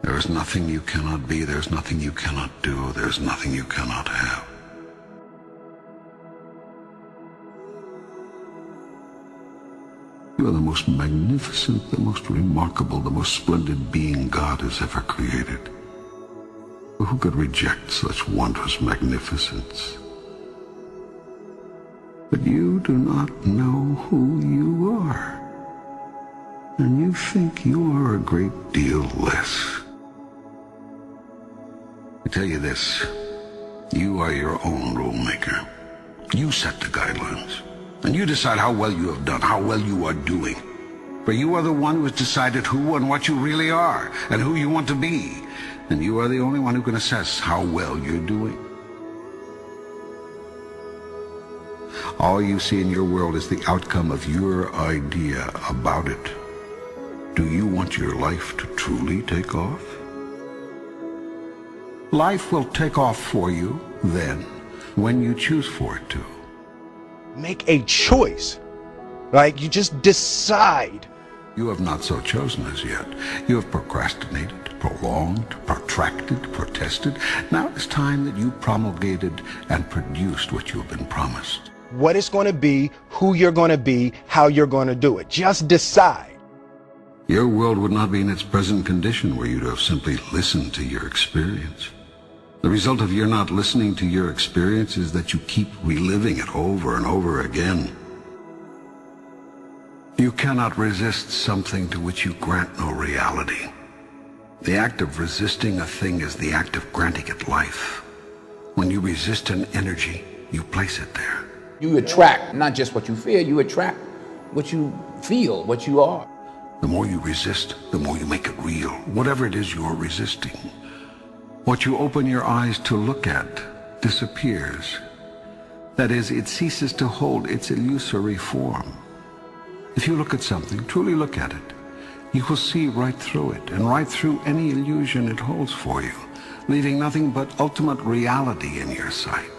There is nothing you cannot be, there's nothing you cannot do, there's nothing you cannot have. You are the most magnificent, the most remarkable, the most splendid being God has ever created. Who could reject such wondrous magnificence? But you do not know who you are, and you think you are a great deal less. I tell you this, you are your own rule maker. You set the guidelines, and you decide how well you have done, how well you are doing. For you are the one who has decided who and what you really are, and who you want to be. And you are the only one who can assess how well you're doing. All you see in your world is the outcome of your idea about it. Do you want your life to truly take off? Life will take off for you then, when you choose for it to. Make a choice. Like, you just decide. You have not so chosen as yet. You have procrastinated, prolonged, protracted, protested. Now it's time that you promulgated and produced what you have been promised. What it's going to be, who you're going to be, how you're going to do it. Just decide. Your world would not be in its present condition were you to have simply listened to your experience. The result of your not listening to your experience is that you keep reliving it over and over again. You cannot resist something to which you grant no reality. The act of resisting a thing is the act of granting it life. When you resist an energy, you place it there. You attract not just what you fear, you attract what you feel, what you are. The more you resist, the more you make it real, whatever it is you're resisting. What you open your eyes to look at disappears. That is, it ceases to hold its illusory form. If you look at something, truly look at it, you will see right through it and right through any illusion it holds for you, leaving nothing but ultimate reality in your sight.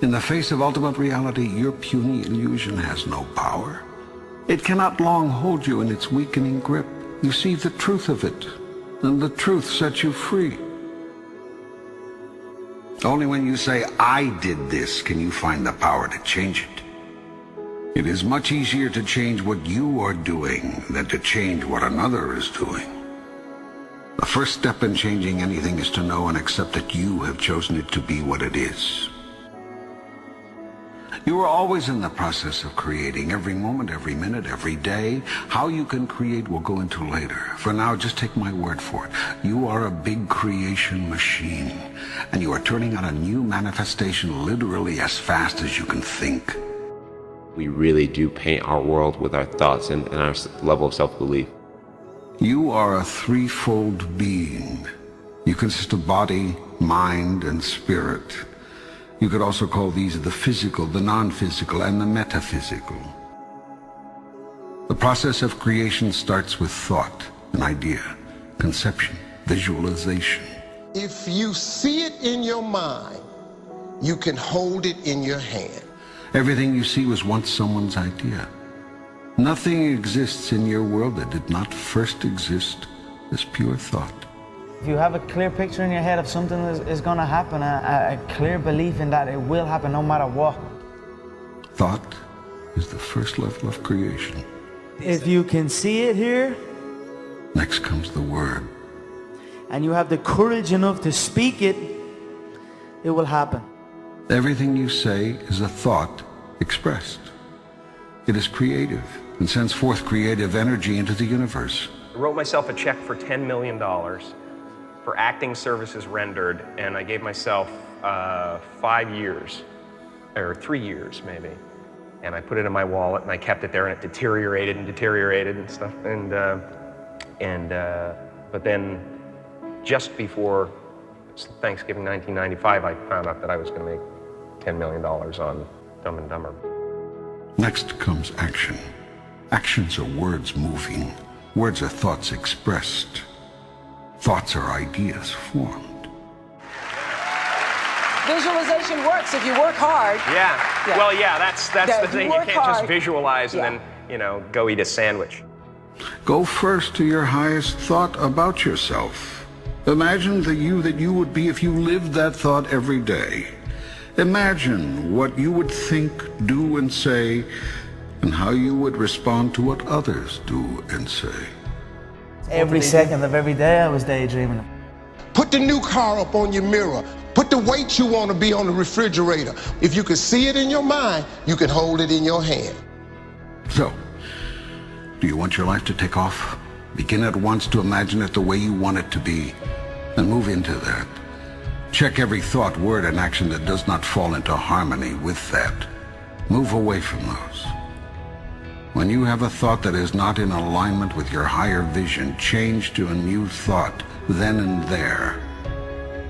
In the face of ultimate reality, your puny illusion has no power. It cannot long hold you in its weakening grip. You see the truth of it, and the truth sets you free. Only when you say, I did this, can you find the power to change it. It is much easier to change what you are doing than to change what another is doing. The first step in changing anything is to know and accept that you have chosen it to be what it is. You are always in the process of creating, every moment, every minute, every day. How you can create we'll go into later. For now, just take my word for it. You are a big creation machine, and you are turning out a new manifestation literally as fast as you can think. We really do paint our world with our thoughts and our level of self-belief. You are a threefold being. You consist of body, mind, and spirit. You could also call these the physical, the non-physical, and the metaphysical. The process of creation starts with thought, an idea, conception, visualization. If you see it in your mind, you can hold it in your hand. Everything you see was once someone's idea. Nothing exists in your world that did not first exist as pure thought. If you have a clear picture in your head of something that is going to happen, a clear belief in that it will happen no matter what. Thought is the first level of creation. If you can see it here, next comes the word. And you have the courage enough to speak it, it will happen. Everything you say is a thought expressed. It is creative and sends forth creative energy into the universe. I wrote myself a check for $10 million for acting services rendered, and I gave myself 5 years, or 3 years maybe. And I put it in my wallet, and I kept it there, and it deteriorated and deteriorated and stuff. But then, just before Thanksgiving 1995, I found out that I was going to make $10 million on Dumb and Dumber. Next comes action. Actions are words moving. Words are thoughts expressed. Thoughts are ideas formed. Visualization works if you work hard. Yeah. Well, yeah, that's the thing. You can't just visualize and then, you know, go eat a sandwich. Go first to your highest thought about yourself. Imagine the you that you would be if you lived that thought every day. Imagine what you would think, do, and say, and how you would respond to what others do and say. Every second of every day I was daydreaming. Put the new car up on your mirror. Put the weight you want to be on the refrigerator. If you can see it in your mind, you can hold it in your hand. So, do you want your life to take off? Begin at once to imagine it the way you want it to be, and move into that. Check every thought, word, and action that does not fall into harmony with that. Move away from those. When you have a thought that is not in alignment with your higher vision, change to a new thought then and there.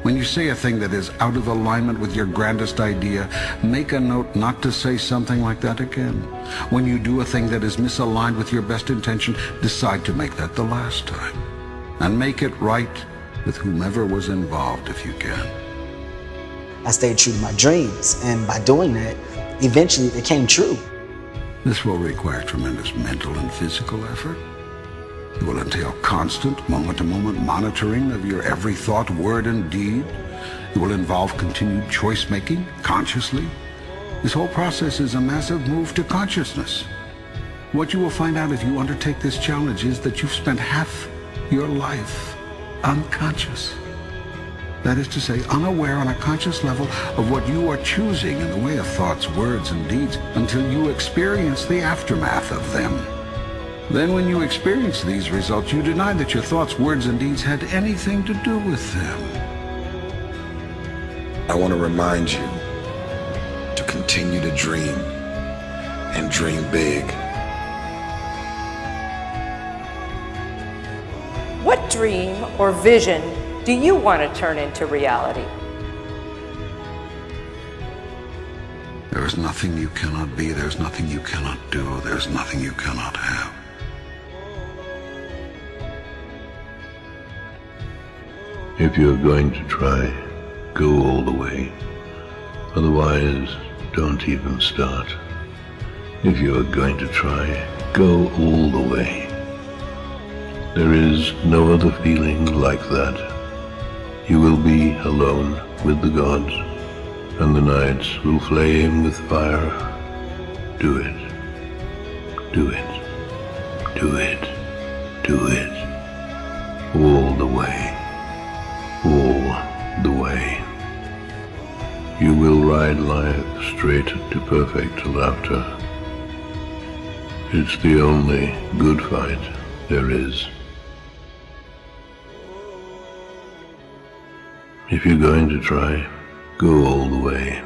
When you say a thing that is out of alignment with your grandest idea, make a note not to say something like that again. When you do a thing that is misaligned with your best intention, decide to make that the last time. And make it right with whomever was involved if you can. I stayed true to my dreams, and by doing that, eventually it came true. This will require tremendous mental and physical effort. It will entail constant, moment-to-moment monitoring of your every thought, word, and deed. It will involve continued choice-making, consciously. This whole process is a massive move to consciousness. What you will find out if you undertake this challenge is that you've spent half your life unconscious. That is to say, unaware on a conscious level of what you are choosing in the way of thoughts, words, and deeds until you experience the aftermath of them. Then when you experience these results, you deny that your thoughts, words, and deeds had anything to do with them. I want to remind you to continue to dream and dream big. What dream or vision do you want to turn into reality? There is nothing you cannot be. There's nothing you cannot do. There's nothing you cannot have. If you're going to try, go all the way. Otherwise, don't even start. If you're going to try, go all the way. There is no other feeling like that. You will be alone with the gods, and the nights will flame with fire. Do it. Do it. Do it. Do it. All the way. All the way. You will ride life straight to perfect laughter. It's the only good fight there is. If you're going to try, go all the way.